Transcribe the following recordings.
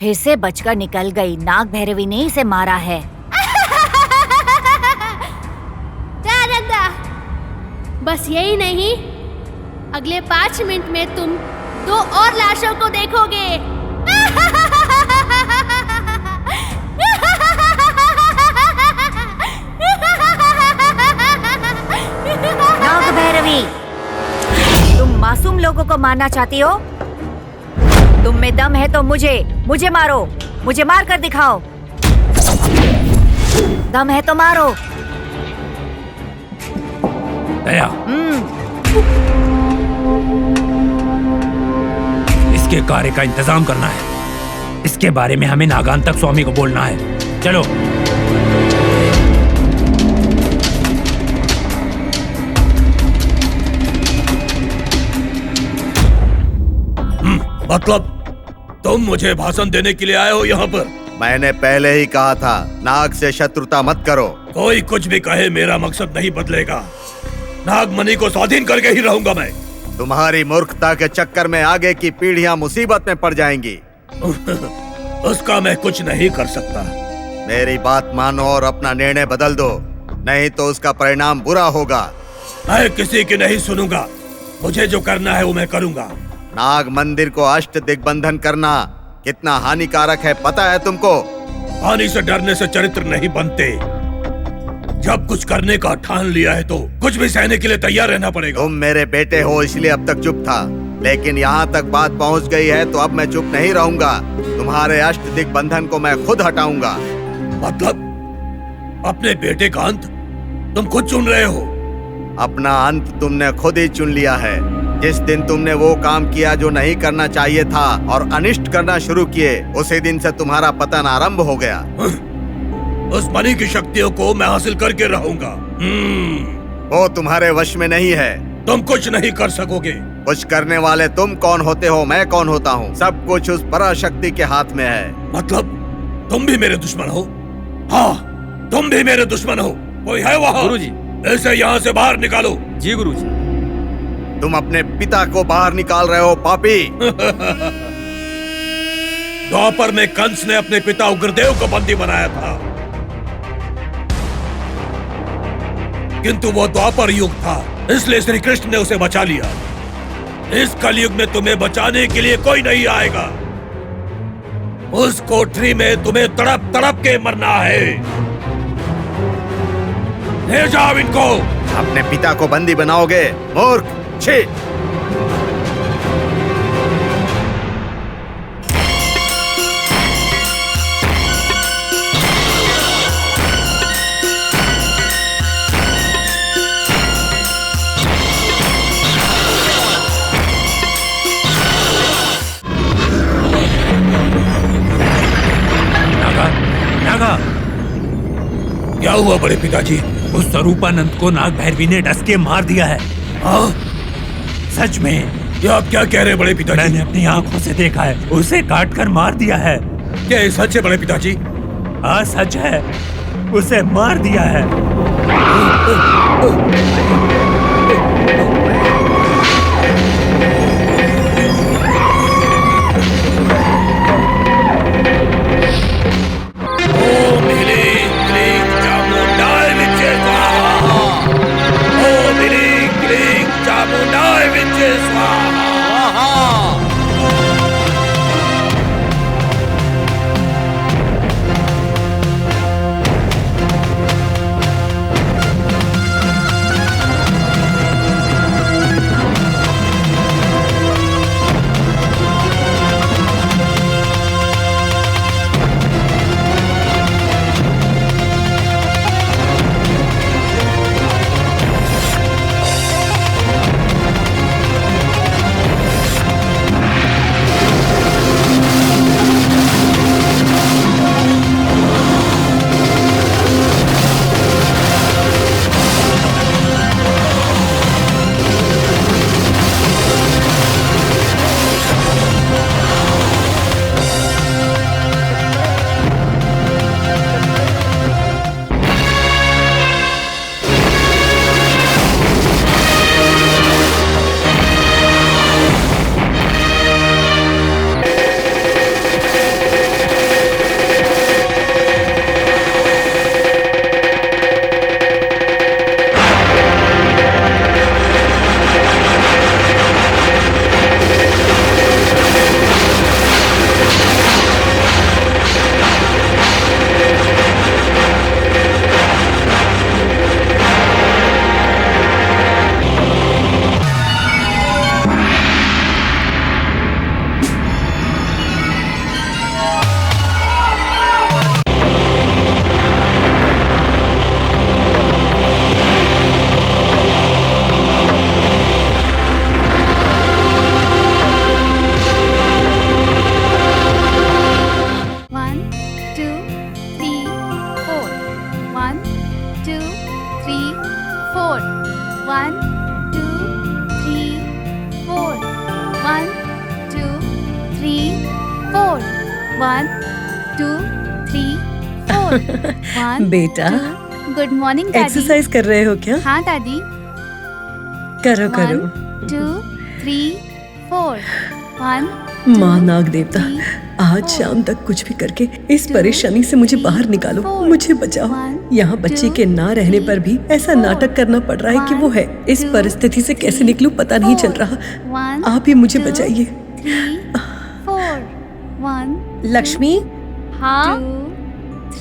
फिर से बचकर निकल गई। नाग भैरवी ने इसे मारा है। दादा, बस यही नहीं, अगले 5 मिनट में तुम 2 और लाशों को देखोगे। नाग भैरवी, तुम मासूम लोगों को मारना चाहती हो? तुम में दम है तो मुझे मारो। मुझे मार कर दिखाओ। दम है तो मारो। दया, इसके कार्य का इंतजाम करना है। इसके बारे में हमें नागांतक स्वामी को बोलना है। चलो। मतलब तुम मुझे भाषण देने के लिए आए हो यहाँ पर? मैंने पहले ही कहा था, नाग से शत्रुता मत करो। कोई कुछ भी कहे, मेरा मकसद नहीं बदलेगा। नागमणि को स्वाधीन करके ही रहूंगा मैं। तुम्हारी मूर्खता के चक्कर में आगे की पीढ़ियां मुसीबत में पड़ जाएंगी। उसका मैं कुछ नहीं कर सकता। मेरी बात मानो और अपना निर्णय बदल दो, नहीं तो उसका परिणाम बुरा होगा। मैं किसी की नहीं सुनूंगा। मुझे जो करना है वो मैं करूंगा। नाग मंदिर को अष्ट दिग्बंधन करना कितना हानिकारक है पता है तुमको? पानी से डरने से चरित्र नहीं बनते। जब कुछ करने का ठान लिया है तो कुछ भी सहने के लिए तैयार रहना पड़ेगा। तुम मेरे बेटे हो इसलिए अब तक चुप था, लेकिन यहाँ तक बात पहुँच गई है तो अब मैं चुप नहीं रहूंगा। तुम्हारे अष्ट दिग्बंधन को मैं खुद हटाऊंगा। मतलब अपने बेटे का अंत तुम खुद चुन रहे हो? अपना अंत तुमने खुद ही चुन लिया है। जिस दिन तुमने वो काम किया जो नहीं करना चाहिए था और अनिष्ट करना शुरू किए, उसी दिन से तुम्हारा पतन आरंभ हो गया। उस मणि की शक्तियों को मैं हासिल करके रहूंगा। वो तुम्हारे वश में नहीं है। तुम कुछ नहीं कर सकोगे। कुछ करने वाले तुम कौन होते हो, मैं कौन होता हूँ? सब कुछ उस पराशक्ति के हाथ में है। मतलब तुम भी मेरे दुश्मन हो? हाँ, तुम भी मेरे दुश्मन हो। कोई है वहाँ? गुरुजी, इसे यहाँ से बाहर निकालो। जी गुरुजी। तुम अपने पिता को बाहर निकाल रहे हो पापी। द्वापर में कंस ने अपने पिता उग्रदेव को बंदी बनाया था, किंतु वो द्वापर युग था, इसलिए श्री कृष्ण ने उसे बचा लिया। इस कलयुग में तुम्हें बचाने के लिए कोई नहीं आएगा। उस कोठरी में तुम्हें तड़प तड़प के मरना है। ले जाओ इनको। अपने पिता को बंदी बनाओगे? मूर्ख! छी! नागा, क्या हुआ बड़े पिताजी? उस स्वरूपानंद को नाग भैरवी ने डस के मार दिया है। हाँ? सच में? ये आप क्या कह रहे हैं बड़े पिताजी? मैंने अपनी आंखों से देखा है। उसे काट कर मार दिया है। क्या ये सच है बड़े पिताजी? हाँ सच है, उसे मार दिया है। 4 1 2 3 4 1 2 3 4 1 2 3 4 1 बेटा, गुड मॉर्निंग दादी। एक्सरसाइज कर रहे हो क्या? हाँ दादी। करो करो। 1 2 3 4 1 माँ नाग देवता, आज शाम तक कुछ भी करके इस परेशानी से मुझे बाहर निकालो, मुझे बचाओ। यहाँ बच्चे के ना रहने पर भी ऐसा नाटक करना पड़ रहा है कि वो है। इस परिस्थिति से कैसे निकलूं पता नहीं चल रहा। आप ही मुझे बचाइए। 4 1 लक्ष्मी, हाँ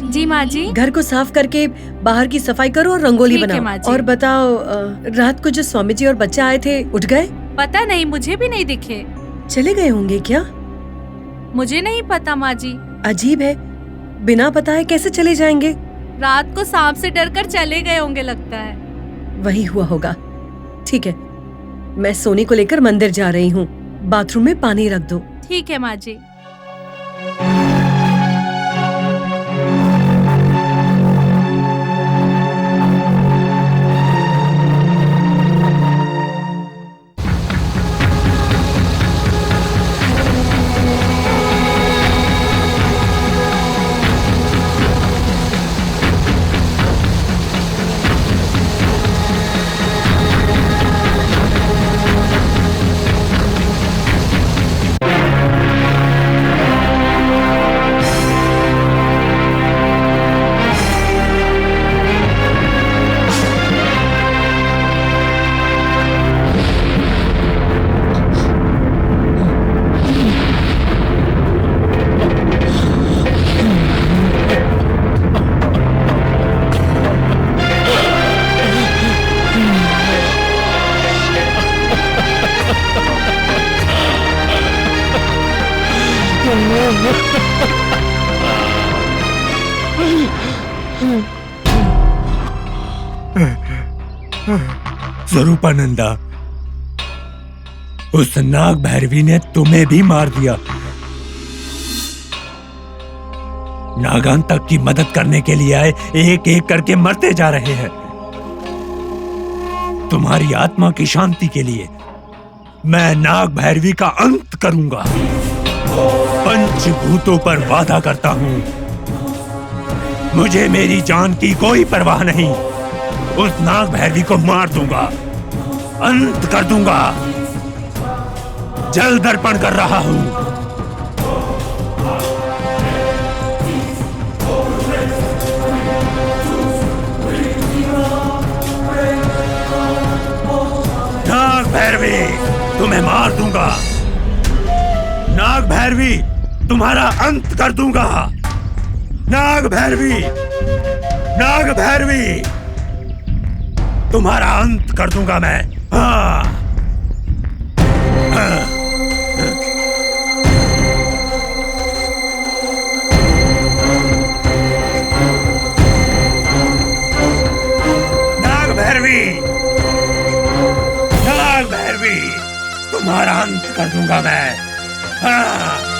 जी माँ जी। घर को साफ करके बाहर की सफाई करो और रंगोली ठीक है, माँ बनाओ। जी। और बताओ, रात को जो स्वामी जी और बच्चा आए थे उठ गए? पता नहीं, मुझे भी नहीं दिखे। चले गए होंगे क्या? मुझे नहीं पता माँ जी। अजीब है, बिना बताए कैसे चले जाएंगे? रात को सांप से डरकर चले गए होंगे लगता है। वही हुआ होगा। ठीक है, मैं सोनी को लेकर मंदिर जा रही हूँ। बाथरूम में पानी रख दो। ठीक है माँ जी। स्वरूपानंदा, उस नाग भैरवी ने तुम्हें भी मार दिया। नागांतक की मदद करने के लिए आए एक एक करके मरते जा रहे हैं। तुम्हारी आत्मा की शांति के लिए मैं नाग भैरवी का अंत करूंगा। पंचभूतों पर वादा करता हूं, मुझे मेरी जान की कोई परवाह नहीं। उस नाग भैरवी को मार दूंगा, अंत कर दूंगा। जल दर्पण कर रहा हूं। नाग भैरवी, तुम्हें मार दूंगा। नाग भैरवी, तुम्हारा अंत कर दूंगा। नाग भैरवी, नाग भैरवी, तुम्हारा अंत कर दूंगा मैं। हाँ, हाँ। नाग भैरवी, नाग भैरवी, तुम्हारा अंत कर दूंगा मैं। हाँ।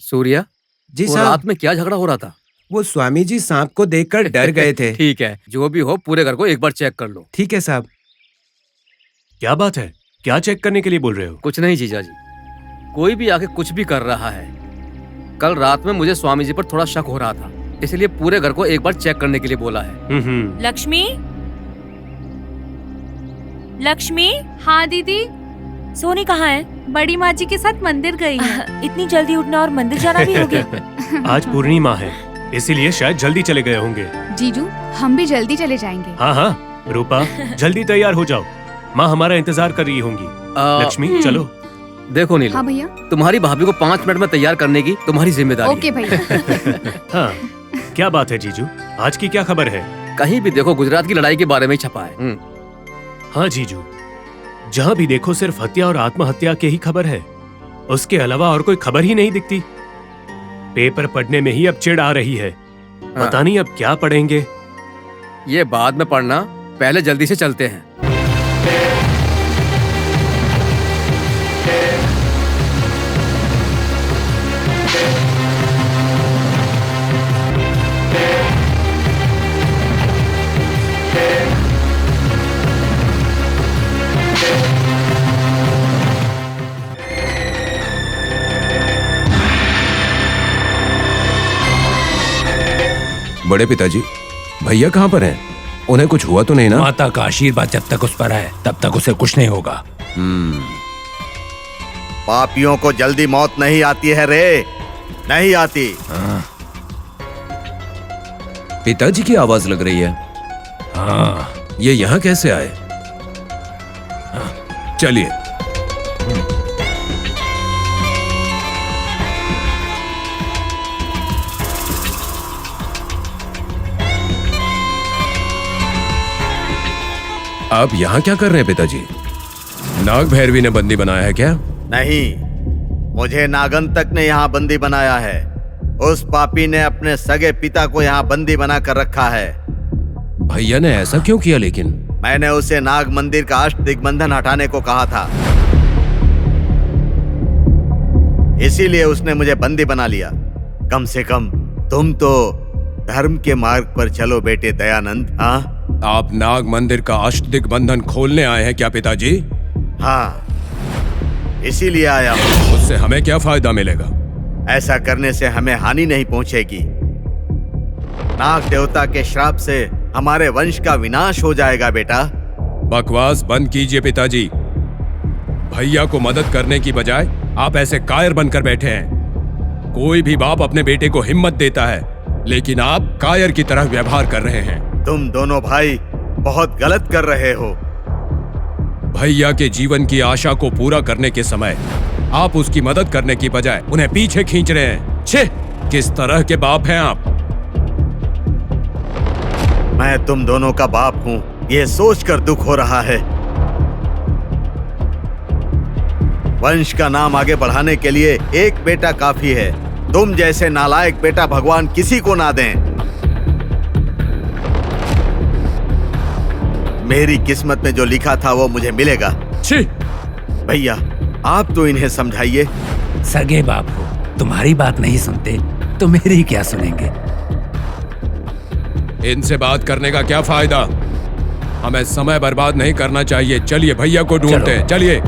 सूर्या जी वो साहब, रात में क्या झगड़ा हो रहा था? वो स्वामी जी सांप को देखकर डर गए थे। ठीक है, जो भी हो पूरे घर को एक बार चेक कर लो। ठीक है साहब। क्या बात है? क्या चेक करने के लिए बोल रहे हो? कुछ नहीं जीजा जी, कोई भी आके कुछ भी कर रहा है। कल रात में मुझे स्वामी जी पर थोड़ा शक हो रहा था, इसलिए पूरे घर को एक बार चेक करने के लिए बोला है। लक्ष्मी, लक्ष्मी। हाँ दीदी। सोनी कहाँ है? बड़ी माँ जी के साथ मंदिर गई है। इतनी जल्दी उठना और मंदिर जाना भी हो गया? आज पूर्णिमा है, इसीलिए शायद जल्दी चले गए होंगे। जीजू, हम भी जल्दी चले जाएंगे। हाँ हाँ रूपा, जल्दी तैयार हो जाओ, माँ हमारा इंतजार कर रही होंगी। लक्ष्मी चलो। देखो नीलू, हाँ भैया। तुम्हारी भाभी को 5 मिनट में तैयार करने की तुम्हारी जिम्मेदारी ओके भैया। हाँ क्या बात है जीजू, आज की क्या खबर है? कहीं भी देखो गुजरात की लड़ाई के बारे में ही छपा है। हाँ जीजू, जहाँ भी देखो सिर्फ हत्या और आत्महत्या की ही खबर है, उसके अलावा और कोई खबर ही नहीं दिखती। पेपर पढ़ने में ही अब चिढ़ आ रही है। पता नहीं अब क्या पढ़ेंगे। ये बाद में पढ़ना, पहले जल्दी से चलते हैं। बड़े पिताजी, भैया कहाँ पर हैं? उन्हें कुछ हुआ तो नहीं ना? माता का आशीर्वाद जब तक उस पर है तब तक उसे कुछ नहीं होगा। पापियों को जल्दी मौत नहीं आती है रे, नहीं आती। पिताजी की आवाज लग रही है। हाँ, ये यहाँ कैसे आए? चलिए। आप यहाँ क्या कर रहे हैं पिताजी? नाग भैरवी ने बंदी बनाया है क्या? नहीं, मुझे नागंतक ने यहाँ बंदी बनाया है। उस पापी ने अपने सगे पिता को यहाँ बंदी बना कर रखा है। भैया ने ऐसा क्यों किया? लेकिन मैंने उसे नाग मंदिर का अष्ट दिग्बंधन हटाने को कहा था, इसीलिए उसने मुझे बंदी बना लिया। कम से कम तुम तो धर्म के मार्ग पर चलो बेटे दयानंद। हाँ, आप नाग मंदिर का अष्ट दिग्बंधन खोलने आए हैं क्या पिताजी? हाँ, इसीलिए आया हूँ। उससे हमें क्या फायदा मिलेगा? ऐसा करने से हमें हानि नहीं पहुंचेगी। नाग देवता के श्राप से हमारे वंश का विनाश हो जाएगा बेटा। बकवास बंद कीजिए पिताजी। भैया को मदद करने की बजाय आप ऐसे कायर बनकर बैठे हैं। कोई भी बाप अपने बेटे को हिम्मत देता है, लेकिन आप कायर की तरह व्यवहार कर रहे हैं। तुम दोनों भाई बहुत गलत कर रहे हो। भैया के जीवन की आशा को पूरा करने के समय आप उसकी मदद करने की बजाय उन्हें पीछे खींच रहे हैं। छे, किस तरह के बाप हैं आप? मैं तुम दोनों का बाप हूं, ये सोचकर दुख हो रहा है। वंश का नाम आगे बढ़ाने के लिए एक बेटा काफी है। तुम जैसे नालायक बेटा भगवान किसी को ना दें। मेरी किस्मत में जो लिखा था वो मुझे मिलेगा। छी! भैया, आप तो इन्हें समझाइए। सगे बाप हो, तुम्हारी बात नहीं सुनते तो मेरी क्या सुनेंगे? इनसे बात करने का क्या फायदा? हमें समय बर्बाद नहीं करना चाहिए। चलिए भैया को ढूंढते हैं। चलिए।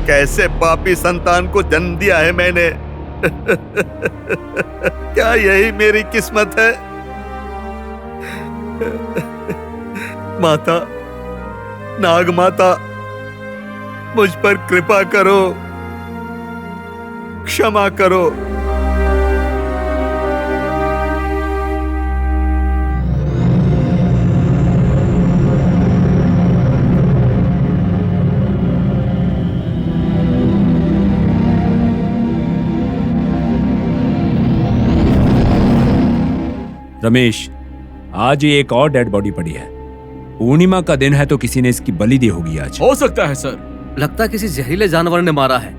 कैसे पापी संतान को जन्म दिया है मैंने। क्या यही मेरी किस्मत है? माता, नाग माता, मुझ पर कृपा करो, क्षमा करो। रमेश, आज ये एक और डेड बॉडी पड़ी है। पूर्णिमा का दिन है तो किसी ने इसकी बलि दी होगी आज। हो सकता है सर। लगता है किसी जहरीले जानवर ने मारा है।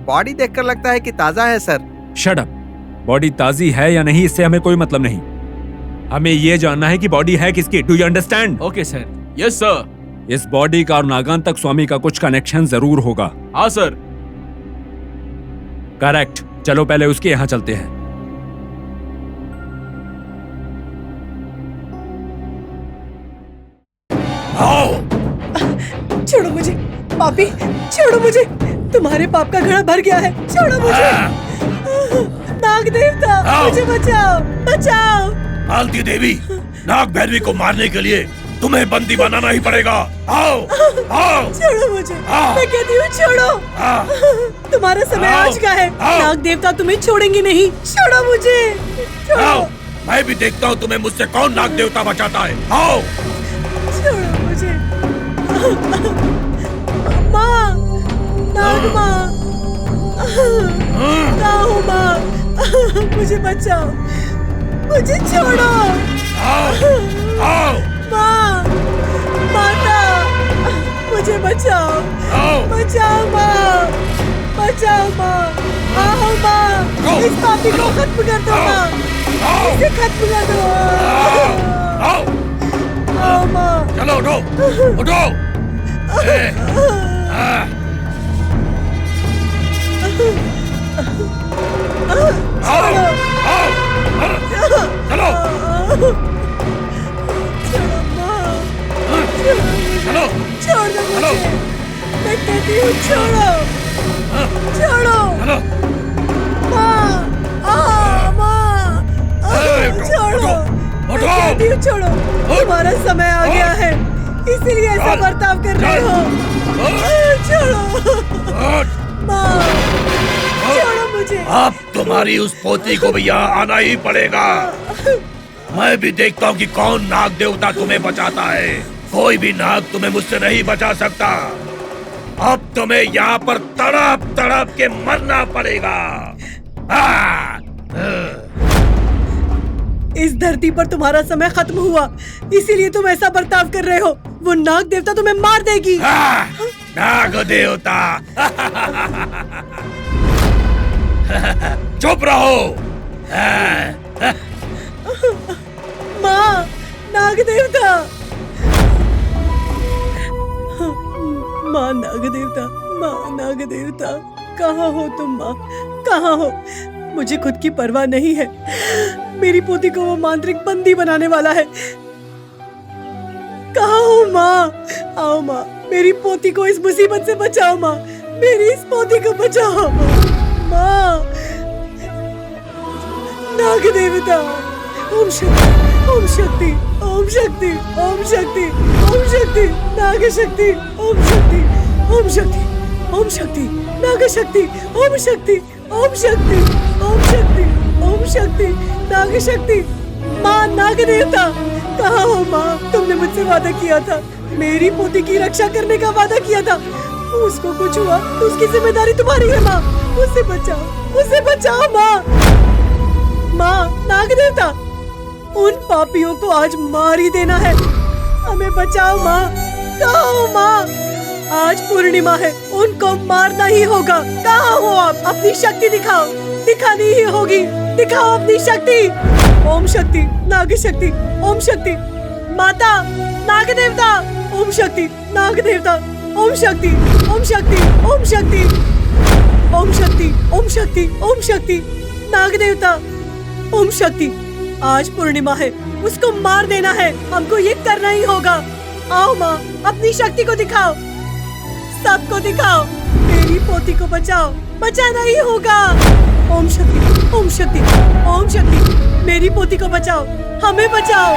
बॉडी देखकर लगता है कि ताजा है सर। Shut up. बॉडी ताजी है या नहीं इससे हमें कोई मतलब नहीं। हमें ये जानना है कि बॉडी है किसकी। Do you understand? Okay sir. Yes sir. इस बॉडी का और नागांतक स्वामी का कुछ कनेक्शन जरूर होगा। हाँ सर। करेक्ट। चलो पहले उसके यहाँ चलते हैं। छोड़ो मुझे पापी, छोड़ो मुझे। तुम्हारे पाप का घड़ा भर गया है। छोड़ो मुझे। नाग देवता, मुझे बचाओ, बचाओ। मालती देवी, नाग भैरवी को मारने के लिए तुम्हें बंदी बनाना ही पड़ेगा। आओ, आओ। छोड़ो मुझे, मैं कहती हूँ छोड़ो। तुम्हारा समय आज का है। नाग देवता तुम्हें छोड़ेंगे नहीं। छोड़ो मुझे, छोड़ो। मैं भी देखता हूँ तुम्हें मुझसे कौन नाग देवता बचाता है। आओ। छोड़ो मुझे। माँ, नाग माँ, कहाँ हो माँ? मुझे बचाओ, मुझे छोड़ो। माँ, माता, मुझे बचाओ, बचाओ माँ, बचाओ माँ, आओ माँ, इस पापी को खत्म कर दो माँ, इसे खत्म कर दो। आओ माँ, चलो उठो, उठो। चलो, चलो, छोड़ दो मुझे, मैं कहती हूँ छोड़ो, छोड़ो, माँ, माँ, छोड़ो, मैं कहती हूँ छोड़ो, तुम्हारा समय आ गया है, इसीलिए ऐसा बर्ताव कर रहे हो, छोड़ो, माँ, छोड़ो मुझे। अब तुम्हारी उस पोती को भी यहाँ आना ही पड़ेगा। मैं भी देखता हूँ कि कौन नाग देवता तुम्हें बचाता है। कोई भी नाग तुम्हें मुझसे नहीं बचा सकता। अब तुम्हें यहाँ पर तड़प तड़प के मरना पड़ेगा। इस धरती पर तुम्हारा समय खत्म हुआ, इसीलिए तुम ऐसा बर्ताव कर रहे हो। वो नाग देवता तुम्हें मार देगी। नाग देवता चुप रहो। माँ, नाग देवता, माँ नाग देवता, माँ नाग देवता, कहाँ हो तुम माँ, कहाँ हो? मुझे खुद की परवाह नहीं है। मेरी पोती को वो मांत्रिक बंदी बनाने वाला है। कहाँ हो माँ? आओ माँ, मेरी पोती को इस मुसीबत से बचाओ माँ, मेरी इस पोती को बचाओ माँ। नाग देवता, ओम शक्ति, ओम शक्ति, ओम शक्ति, ओम शक्ति, ओम शक्ति, नाग शक्ति, ओम शक्ति, ओम शक्ति, ओम शक्ति, नाग शक्ति, ओम शक्ति, ओम शक्ति, ओम शक्ति, ओम शक्ति, नाग शक्ति। माँ नाग देवता, कहाँ हो माँ? तुमने मुझसे वादा किया था, मेरी पोती की रक्षा करने का वादा किया था। उसको कुछ हुआ तो उसकी जिम्मेदारी तुम्हारी है माँ। उसे बचाओ, उसे बचाओ माँ। माँ नाग देवता, उन पापियों को आज मार ही देना है। हमें बचाओ माँ। कहाँ हो माँ? आज पूर्णिमा है, उनको मारना ही होगा। कहाँ हो आप? अपनी शक्ति दिखाओ, दिखानी ही होगी। दिखाओ अपनी शक्ति। ओम शक्ति, नाग शक्ति, ओम शक्ति, माता नाग देवता, ओम शक्ति, नाग देवता, ओम शक्ति, ओम शक्ति, ओम शक्ति, ओम शक्ति, ओम शक्ति, ओम शक्ति, नाग देवता, ओम शक्ति। आज पूर्णिमा है, उसको मार देना है। हमको ये करना ही होगा। आओ माँ, अपनी शक्ति को दिखाओ, सबको दिखाओ। मेरी पोती को बचाओ, बचाना ही होगा। ओम शक्ति, ओम शक्ति, ओम शक्ति, मेरी पोती को बचाओ, हमें बचाओ।